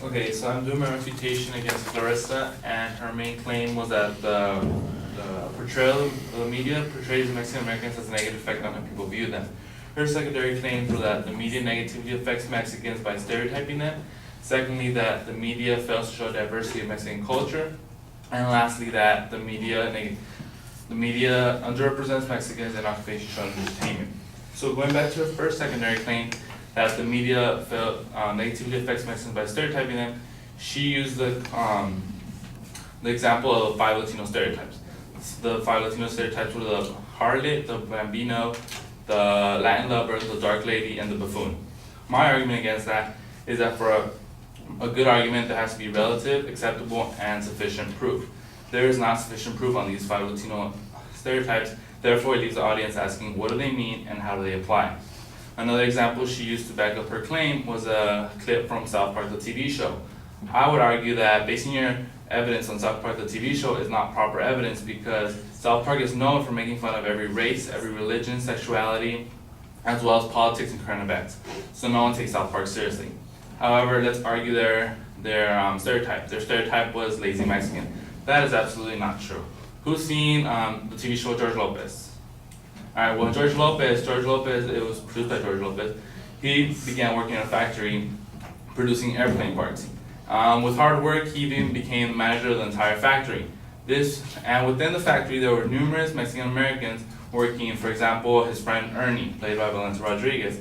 Okay, so I'm doing my refutation against Clarissa, and her main claim was that the portrayal of the media portrays Mexican Americans as a negative effect on how people view them. Her secondary claims were that the media negatively affects Mexicans by stereotyping them. Secondly, that the media fails to show diversity of Mexican culture. And lastly, that the media underrepresents Mexicans in occupation, show, and entertainment. So going back to her first secondary claim, that the media negatively affects Mexicans by stereotyping them, she used the example of 5 Latino stereotypes. The 5 Latino stereotypes were the harlot, the bambino, the Latin lover, the dark lady, and the buffoon. My argument against that is that for a good argument, there has to be relative, acceptable, and sufficient proof. There is not sufficient proof on these 5 Latino stereotypes, therefore it leaves the audience asking what do they mean and how do they apply. Another example she used to back up her claim was a clip from South Park, the TV show. I would argue that basing your evidence on South Park, the TV show, is not proper evidence because South Park is known for making fun of every race, every religion, sexuality, as well as politics and current events. So no one takes South Park seriously. However, let's argue their stereotype. Their stereotype was lazy Mexican. That is absolutely not true. Who's seen the TV show George Lopez? Alright, well George Lopez, it was produced by George Lopez. He began working in a factory producing airplane parts. With hard work, he even became the manager of the entire factory. And within the factory, there were numerous Mexican Americans working. For example, his friend Ernie, played by Valente Rodriguez.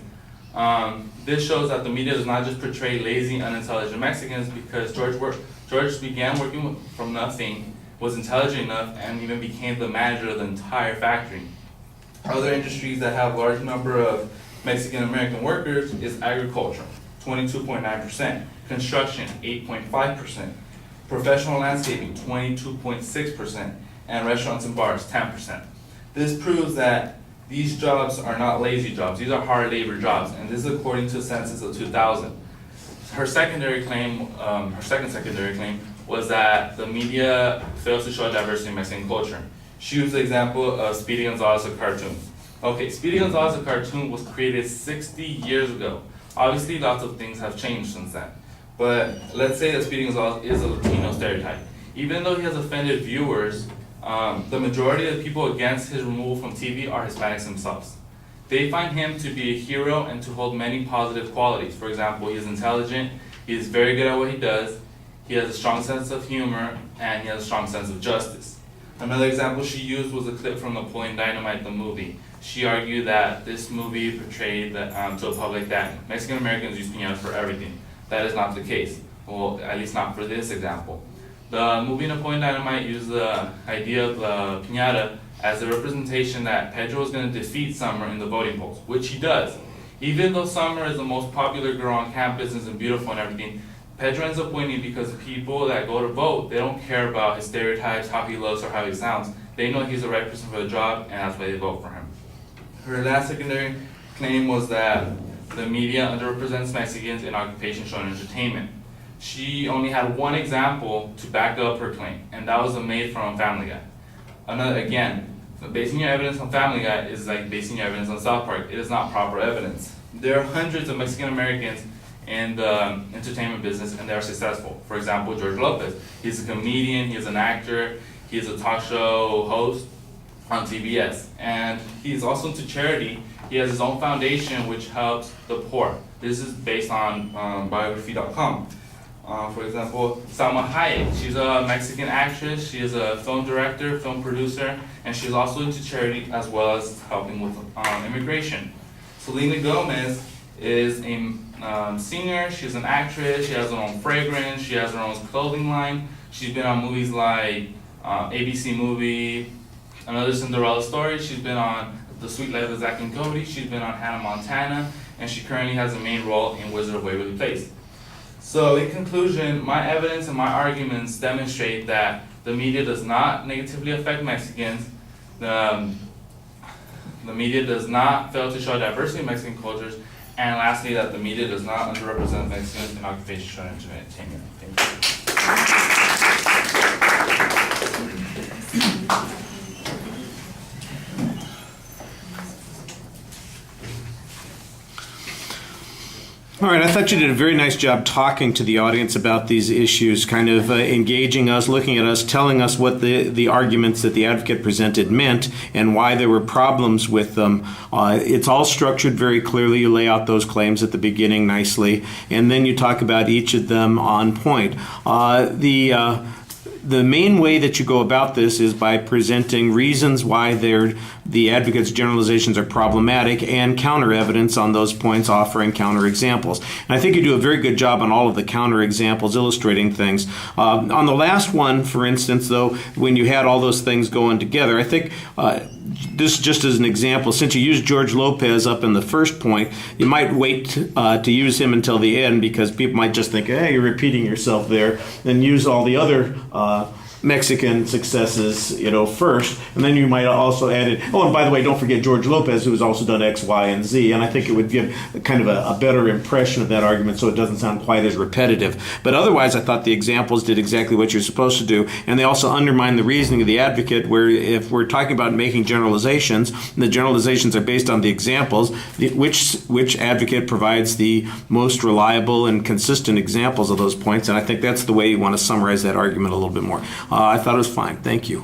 This shows that the media does not just portray lazy, unintelligent Mexicans because George began working from nothing, was intelligent enough, and even became the manager of the entire factory. Other industries that have large number of Mexican American workers is agriculture, 22.9%, construction, 8.5%, professional landscaping, 22.6%, and restaurants and bars, 10%. This proves that these jobs are not lazy jobs, these are hard labor jobs, and this is according to the census of 2000. Her second secondary claim was that the media fails to show diversity in Mexican culture. She used the example of Speedy Gonzales, a cartoon. Okay, Speedy Gonzales, a cartoon, was created 60 years ago. Obviously, lots of things have changed since then. But let's say that Speedy Gonzales is a Latino stereotype. Even though he has offended viewers, the majority of the people against his removal from TV are Hispanics themselves. They find him to be a hero and to hold many positive qualities. For example, he is intelligent, he is very good at what he does, he has a strong sense of humor, and he has a strong sense of justice. Another example she used was a clip from Napoleon Dynamite, the movie. She argued that this movie portrayed to the public that Mexican Americans use piñatas for everything. That is not the case, well, at least not for this example. The movie Napoleon Dynamite used the idea of the piñata as a representation that Pedro is going to defeat Summer in the voting polls, which he does. Even though Summer is the most popular girl on campus and beautiful and everything, Pedro ends up winning because people that go to vote, they don't care about his stereotypes, how he looks, or how he sounds. They know he's the right person for the job, and that's why they vote for him. Her last secondary claim was that the media underrepresents Mexicans in occupation, show, and entertainment. She only had one example to back up her claim, and that was a maid from Family Guy. Again, basing your evidence on Family Guy is like basing your evidence on South Park. It is not proper evidence. There are hundreds of Mexican Americans in the entertainment business, and they are successful. For example, George Lopez. He's a comedian, he's an actor, he's a talk show host on TBS, and he's also into charity. He has his own foundation which helps the poor. This is based on biography.com. For example, Salma Hayek. She's a Mexican actress, she is a film director, film producer, and she's also into charity as well as helping with immigration. Selena Gomez is a singer, she's an actress, she has her own fragrance, she has her own clothing line. She's been on movies like ABC Movie, Another Cinderella Story, she's been on The Sweet Life of Zack and Cody, she's been on Hannah Montana, and she currently has a main role in Wizard of Waverly Place. So in conclusion, my evidence and my arguments demonstrate that the media does not negatively affect Mexicans, the media does not fail to show diversity in Mexican cultures, and lastly, that the media does not underrepresent Mexicans in occupation, show, and entertainment. Thank All right, I thought you did a very nice job talking to the audience about these issues, kind of engaging us, looking at us, telling us what the arguments that the advocate presented meant and why there were problems with them. It's all structured very clearly. You lay out those claims at the beginning nicely, and then you talk about each of them on point. The main way that you go about this is by presenting reasons why the advocate's generalizations are problematic and counter evidence on those points, offering counter examples. And I think you do a very good job on all of the counter examples illustrating things. On the last one, for instance, though, when you had all those things going together, I think this just as an example, since you used George Lopez up in the first point, you might wait to use him until the end because people might just think, hey, you're repeating yourself there, then use all the other Mexican successes, first, and then you might also add it. Oh, and by the way, don't forget George Lopez, who has also done X, Y, and Z, and I think it would give kind of a better impression of that argument so it doesn't sound quite as repetitive. But otherwise, I thought the examples did exactly what you're supposed to do, and they also undermine the reasoning of the advocate, where if we're talking about making generalizations, the generalizations are based on the examples, which advocate provides the most reliable and consistent examples of those points, and I think that's the way you want to summarize that argument a little bit more. I thought it was fine. Thank you.